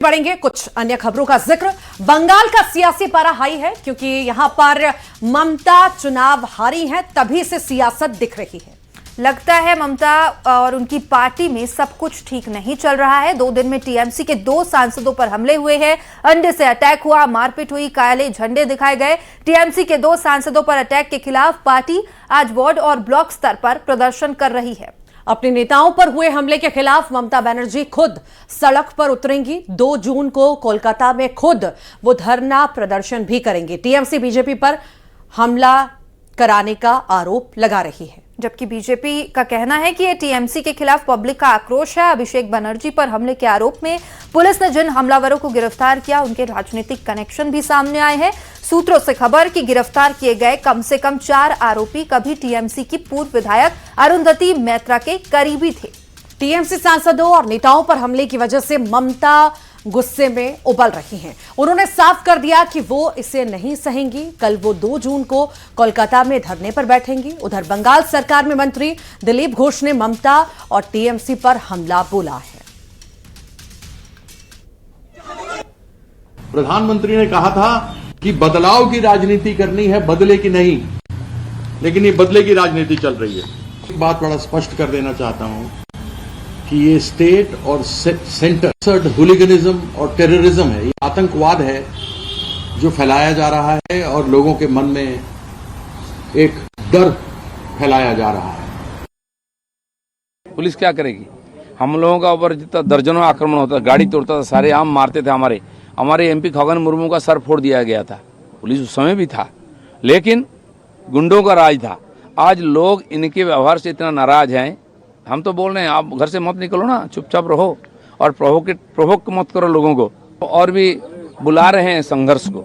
बढ़ेंगे कुछ अन्य खबरों का जिक्र। बंगाल का सियासी पारा हाई है क्योंकि यहां पर ममता चुनाव हारी हैं, तभी से सियासत दिख रही है। लगता है ममता और उनकी पार्टी में सब कुछ ठीक नहीं चल रहा है। 2 दिन में टीएमसी के 2 सांसदों पर हमले हुए हैं, अंडे से अटैक हुआ, मारपीट हुई, काले झंडे दिखाए गए। टीएमसी के 2 सांसदों पर अटैक के खिलाफ पार्टी आज वार्ड और ब्लॉक स्तर पर प्रदर्शन कर रही है। अपने नेताओं पर हुए हमले के खिलाफ ममता बनर्जी खुद सड़क पर उतरेंगी। 2 जून को कोलकाता में खुद वो धरना प्रदर्शन भी करेंगे। टीएमसी बीजेपी पर हमला कराने का आरोप लगा रही है, जबकि बीजेपी का कहना है कि ये टीएमसी के खिलाफ पब्लिक का आक्रोश है। अभिषेक बनर्जी पर हमले के आरोप में पुलिस ने जिन हमलावरों को गिरफ्तार किया उनके राजनीतिक कनेक्शन भी सामने आए हैं। सूत्रों से खबर कि गिरफ्तार किए गए कम से कम 4 आरोपी कभी टीएमसी की पूर्व विधायक अरुंधति मैत्रा के करीबी थे। टीएमसी सांसदों और नेताओं पर हमले की वजह से ममता गुस्से में उबल रही हैं। उन्होंने साफ कर दिया कि वो इसे नहीं सहेंगी। कल वो 2 जून को कोलकाता में धरने पर बैठेंगी। उधर बंगाल सरकार में मंत्री दिलीप घोष ने ममता और टीएमसी पर हमला बोला है। प्रधानमंत्री ने कहा था कि बदलाव की राजनीति करनी है, बदले की नहीं, लेकिन ये बदले की राजनीति चल रही है। एक बात बड़ा स्पष्ट कर देना चाहता हूं कि ये स्टेट और सेंटर हुलिगनिज्म और टेररिज्म है, ये आतंकवाद है जो फैलाया जा रहा है और लोगों के मन में एक डर फैलाया जा रहा है। पुलिस क्या करेगी? हम लोगों का ऊपर जितना दर्जनों आक्रमण होता था, गाड़ी तोड़ता था, सारे आम मारते थे। हमारे एमपी खगन मुर्मू का सर फोड़ दिया गया था। पुलिस उस समय भी था, लेकिन गुंडों का राज था। आज लोग इनके व्यवहार से इतना नाराज हैं। हम तो बोल रहे हैं आप घर से मत निकलो ना, चुपचाप रहो और प्रोवोक मत करो लोगों को। और भी बुला रहे हैं संघर्ष को,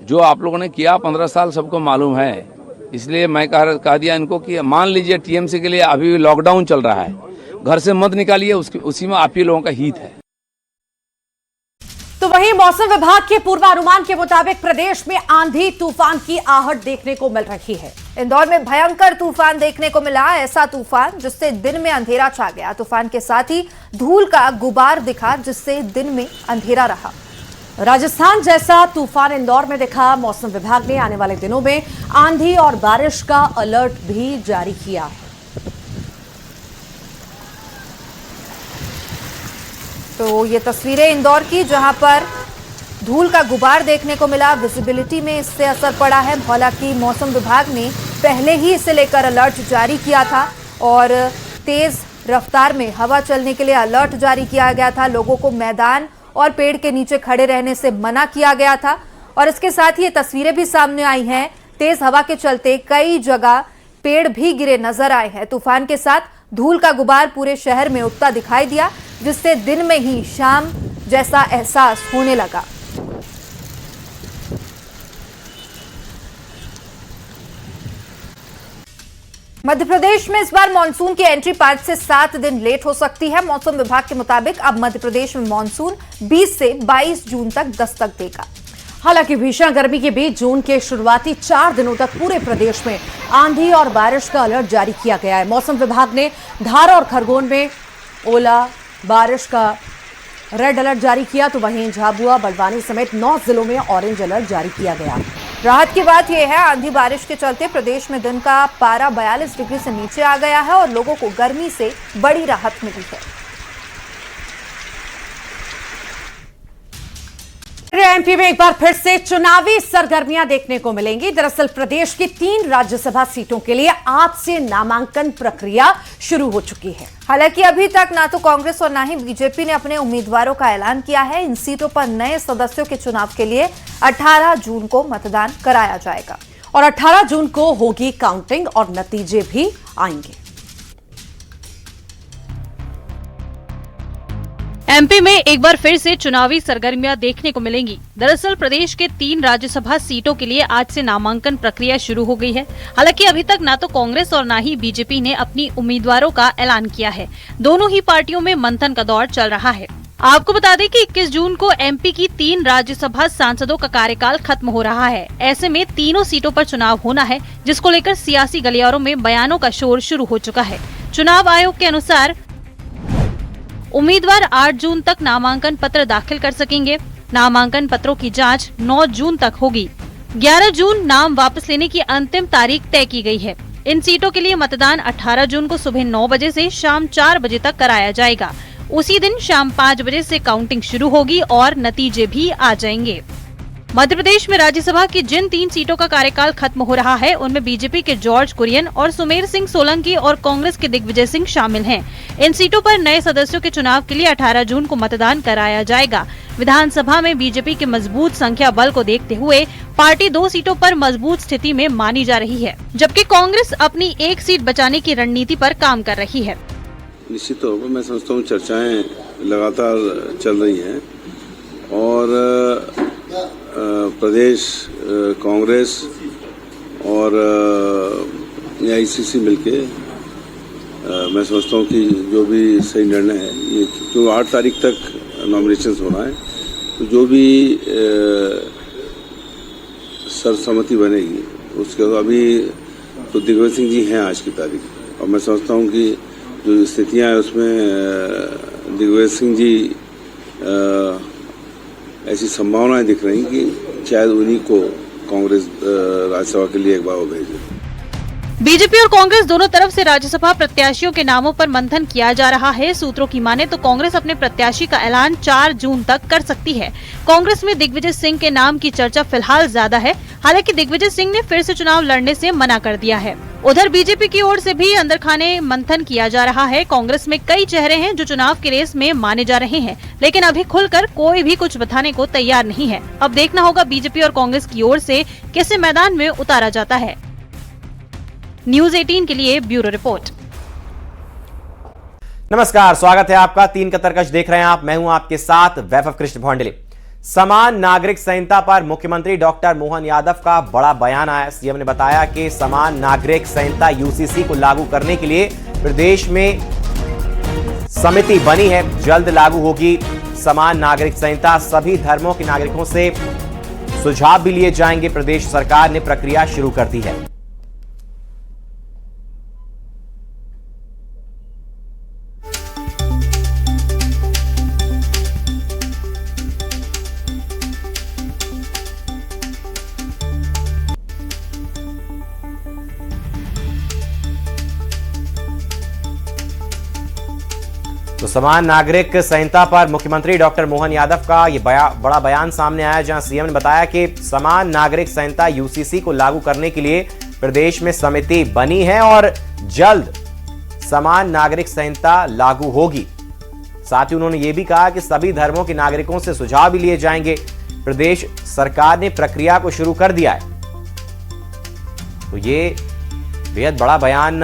जो आप लोगों ने किया 15 साल सबको मालूम है। इसलिए मैं कह दिया इनको कि मान लीजिए टीएमसी के लिए अभी भी लॉकडाउन चल रहा है, घर से मत निकालिए, उसी में आप ही लोगों का हित है। तो वहीं मौसम विभाग के पूर्वानुमान के मुताबिक प्रदेश में आंधी तूफान की आहट देखने को मिल रही है। इंदौर में भयंकर तूफान देखने को मिला, ऐसा तूफान जिससे दिन में अंधेरा छा गया। तूफान के साथ ही धूल का गुबार दिखा, जिससे दिन में अंधेरा रहा। राजस्थान जैसा तूफान इंदौर में दिखा। मौसम विभाग ने आने वाले दिनों में आंधी और बारिश का अलर्ट भी जारी किया है। तो ये तस्वीरें इंदौर की, जहां पर धूल का गुबार देखने को मिला। विजिबिलिटी में इससे असर पड़ा है। हालांकि मौसम विभाग ने पहले ही इसे लेकर अलर्ट जारी किया था और तेज रफ्तार में हवा चलने के लिए अलर्ट जारी किया गया था। लोगों को मैदान और पेड़ के नीचे खड़े रहने से मना किया गया था। और इसके साथ ही ये तस्वीरें भी सामने आई हैं। तेज हवा के चलते कई जगह पेड़ भी गिरे नजर आए हैं। तूफान के साथ धूल का गुबार पूरे शहर में उठता दिखाई दिया, जिससे दिन में ही शाम जैसा एहसास होने लगा। मध्य प्रदेश में इस बार मानसून की एंट्री 5 से 7 दिन लेट हो सकती है। मौसम विभाग के मुताबिक अब मध्य प्रदेश में मानसून 20 से 22 जून तक दस्तक देगा। हालांकि भीषण गर्मी के बीच जून के शुरुआती 4 दिनों तक पूरे प्रदेश में आंधी और बारिश का अलर्ट जारी किया गया है। मौसम विभाग ने धार और खरगोन में ओला बारिश का रेड अलर्ट जारी किया, तो वहीं झाबुआ, बड़वानी समेत 9 जिलों में ऑरेंज अलर्ट जारी किया गया। राहत की बात यह है, आंधी बारिश के चलते प्रदेश में दिन का पारा 42 डिग्री से नीचे आ गया है और लोगों को गर्मी से बड़ी राहत मिली है। एमपी में एक बार फिर से चुनावी सरगर्मियां देखने को मिलेंगी। दरअसल प्रदेश की 3 राज्यसभा सीटों के लिए आज से नामांकन प्रक्रिया शुरू हो चुकी है। हालांकि अभी तक ना तो कांग्रेस और ना ही बीजेपी ने अपने उम्मीदवारों का ऐलान किया है। इन सीटों पर नए सदस्यों के चुनाव के लिए 18 जून को मतदान कराया जाएगा और 18 जून को होगी काउंटिंग और नतीजे भी आएंगे। एमपी में एक बार फिर से चुनावी सरगर्मियां देखने को मिलेंगी। दरअसल प्रदेश के 3 राज्यसभा सीटों के लिए आज से नामांकन प्रक्रिया शुरू हो गई है। हालांकि अभी तक ना तो कांग्रेस और ना ही बीजेपी ने अपनी उम्मीदवारों का ऐलान किया है। दोनों ही पार्टियों में मंथन का दौर चल रहा है। आपको बता दें कि 21 जून को एमपी की 3 राज्यसभा सांसदों का कार्यकाल खत्म हो रहा है। ऐसे में तीनों सीटों पर चुनाव होना है, जिसको लेकर सियासी गलियारों में बयानों का शोर शुरू हो चुका है। चुनाव आयोग के अनुसार उम्मीदवार 8 जून तक नामांकन पत्र दाखिल कर सकेंगे। नामांकन पत्रों की जांच 9 जून तक होगी। 11 जून नाम वापस लेने की अंतिम तारीख तय की गई है। इन सीटों के लिए मतदान 18 जून को सुबह 9 बजे से शाम 4 बजे तक कराया जाएगा। उसी दिन शाम 5 बजे से काउंटिंग शुरू होगी और नतीजे भी आ जाएंगे। मध्य प्रदेश में राज्यसभा की जिन 3 सीटों का कार्यकाल खत्म हो रहा है, उनमें बीजेपी के जॉर्ज कुरियन और सुमेर सिंह सोलंकी और कांग्रेस के दिग्विजय सिंह शामिल हैं। इन सीटों पर नए सदस्यों के चुनाव के लिए 18 जून को मतदान कराया जाएगा। विधानसभा में बीजेपी के मजबूत संख्या बल को देखते हुए पार्टी 2 सीटों पर मजबूत स्थिति में मानी जा रही है, जबकि कांग्रेस अपनी 1 सीट बचाने की रणनीति पर काम कर रही है। निश्चित तौर पर मैं समझता हूँ चर्चाएं लगातार चल रही हैं और प्रदेश कांग्रेस और AICC मिलके मैं समझता हूँ कि जो भी सही निर्णय है, ये क्योंकि 8 तारीख तक नॉमिनेशंस होना है, तो जो भी सर्वसम्मति बनेगी उसके अभी तो दिग्विजय सिंह जी हैं आज की तारीख, और मैं समझता हूँ कि जो स्थितियाँ हैं उसमें दिग्विजय सिंह जी ऐसी संभावनाएं दिख रही कि शायद उन्हीं को कांग्रेस राज्यसभा के लिए एक बार भेजे। बीजेपी और कांग्रेस दोनों तरफ से राज्यसभा प्रत्याशियों के नामों पर मंथन किया जा रहा है। सूत्रों की माने तो कांग्रेस अपने प्रत्याशी का ऐलान 4 जून तक कर सकती है। कांग्रेस में दिग्विजय सिंह के नाम की चर्चा फिलहाल ज्यादा है। हालांकि दिग्विजय सिंह ने फिर से चुनाव लड़ने से मना कर दिया है। उधर बीजेपी की ओर से भी अंदर खाने मंथन किया जा रहा है। कांग्रेस में कई चेहरे हैं जो चुनाव की रेस में माने जा रहे हैं, लेकिन अभी खुलकर कोई भी कुछ बताने को तैयार नहीं है। अब देखना होगा बीजेपी और कांग्रेस की ओर से किसे मैदान में उतारा जाता है। न्यूज़ 18 के लिए ब्यूरो रिपोर्ट। नमस्कार, स्वागत है आपका। 3 का तरकश देख रहे हैं आप। मैं हूं आपके साथ वैभव कृष्ण भोंडले। समान नागरिक संहिता पर मुख्यमंत्री डॉक्टर मोहन यादव का बड़ा बयान आया। सीएम ने बताया कि समान नागरिक संहिता UCC को लागू करने के लिए प्रदेश में समिति बनी है, जल्द लागू होगी। समान नागरिक संहिता सभी धर्मों के नागरिकों से सुझाव भी लिए जाएंगे। प्रदेश सरकार ने प्रक्रिया शुरू कर दी है। तो समान नागरिक संहिता पर मुख्यमंत्री डॉक्टर मोहन यादव का ये बड़ा बयान सामने आया, जहां सीएम ने बताया कि समान नागरिक संहिता UCC को लागू करने के लिए प्रदेश में समिति बनी है और जल्द समान नागरिक संहिता लागू होगी। साथ ही उन्होंने ये भी कहा कि सभी धर्मों के नागरिकों से सुझाव भी लिए जाएंगे। प्रदेश सरकार ने प्रक्रिया को शुरू कर दिया है। तो ये बेहद बड़ा बयान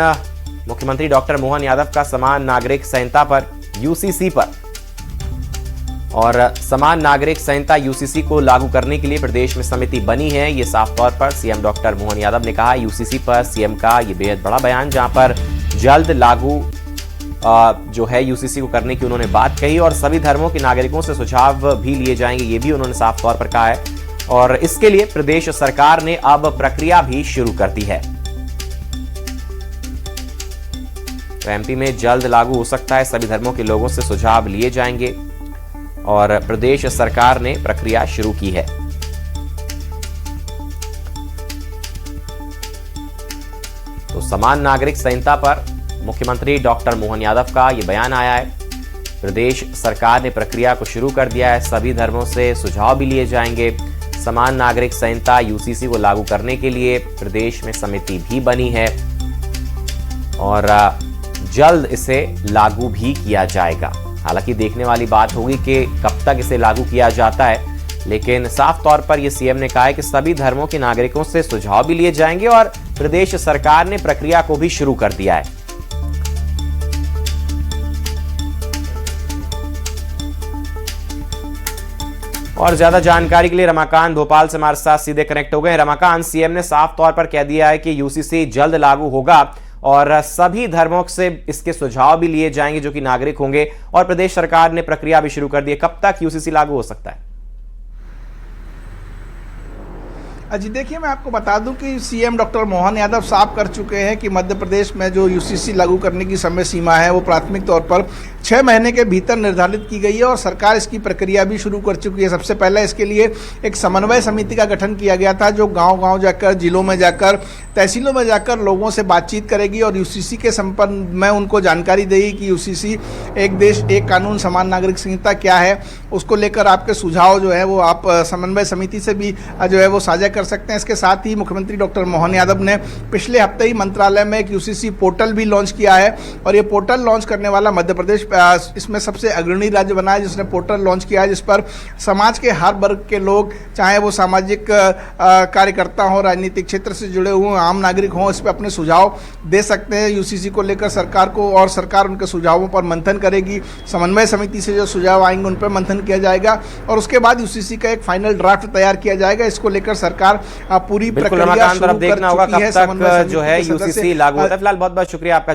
मुख्यमंत्री डॉक्टर मोहन यादव का समान नागरिक संहिता पर, UCC पर। और समान नागरिक संहिता UCC को लागू करने के लिए प्रदेश में समिति बनी है, ये साफ तौर पर सीएम डॉक्टर मोहन यादव ने कहा। UCC पर सीएम का ये बेहद बड़ा बयान, जहां पर जल्द लागू जो है UCC को करने की उन्होंने बात कही और सभी धर्मों के नागरिकों से सुझाव भी लिए जाएंगे, ये भी उन्होंने साफ तौर पर कहा है। और इसके लिए प्रदेश सरकार ने अब प्रक्रिया भी शुरू कर दी है। तो MP में जल्द लागू हो सकता है, सभी धर्मों के लोगों से सुझाव लिए जाएंगे और प्रदेश सरकार ने प्रक्रिया शुरू की है। तो समान नागरिक संहिता पर मुख्यमंत्री डॉक्टर मोहन यादव का यह बयान आया है। प्रदेश सरकार ने प्रक्रिया को शुरू कर दिया है, सभी धर्मों से सुझाव भी लिए जाएंगे। समान नागरिक संहिता UCC को लागू करने के लिए प्रदेश में समिति भी बनी है और जल्द इसे लागू भी किया जाएगा। हालांकि देखने वाली बात होगी कि कब तक इसे लागू किया जाता है, लेकिन साफ तौर पर यह सीएम ने कहा है कि सभी धर्मों के नागरिकों से सुझाव भी लिए जाएंगे और प्रदेश सरकार ने प्रक्रिया को भी शुरू कर दिया है। और ज्यादा जानकारी के लिए रमाकांत भोपाल से हमारे साथ सीधे कनेक्ट हो गए। रमाकांत, सीएम ने साफ तौर पर कह दिया है कि UCC जल्द लागू होगा और सभी धर्मों से इसके सुझाव भी लिए जाएंगे जो कि नागरिक होंगे, और प्रदेश सरकार ने प्रक्रिया भी शुरू कर दी है। कब तक UCC लागू हो सकता है? जी देखिए, मैं आपको बता दूं कि सीएम डॉक्टर मोहन यादव साफ कर चुके हैं कि मध्य प्रदेश में जो UCC लागू करने की समय सीमा है वो प्राथमिक तौर पर 6 महीने के भीतर निर्धारित की गई है और सरकार इसकी प्रक्रिया भी शुरू कर चुकी है। सबसे पहले इसके लिए एक समन्वय समिति का गठन किया गया था, जो गांव-गांव जाकर, जिलों में जाकर, तहसीलों में जाकर लोगों से बातचीत करेगी और यूसीसी के संबंध में उनको जानकारी देगी कि यूसीसी एक देश एक कानून समान नागरिक संहिता क्या है। उसको लेकर आपके सुझाव जो है वो आप समन्वय समिति से भी जो है वो साझा कर सकते हैं। इसके साथ ही मुख्यमंत्री डॉक्टर मोहन यादव ने पिछले हफ्ते ही मंत्रालय में एक यूसीसी पोर्टल भी लॉन्च किया है और ये पोर्टल लॉन्च करने वाला मध्य प्रदेश इसमें सबसे अग्रणी राज्य बना है, जिसने पोर्टल लॉन्च किया है, जिस पर समाज के हर वर्ग के लोग, चाहे वो सामाजिक कार्यकर्ता हो, राजनीतिक क्षेत्र से जुड़े हुए आम नागरिक हों, इस पर अपने सुझाव दे सकते हैं यूसीसी को लेकर सरकार को, और सरकार उनके सुझावों पर मंथन करेगी। समन्वय समिति से जो सुझाव आएंगे उन पर मंथन किया जाएगा और उसके बाद यूसीसी का एक फाइनल ड्राफ्ट तैयार किया जाएगा। इसको लेकर सरकार पूरी प्रक्रिया शुरू कर चुकी है। देखना होगा कब तक जो है यूसीसी लागू होता है। फिलहाल बहुत बहुत शुक्रिया आपका।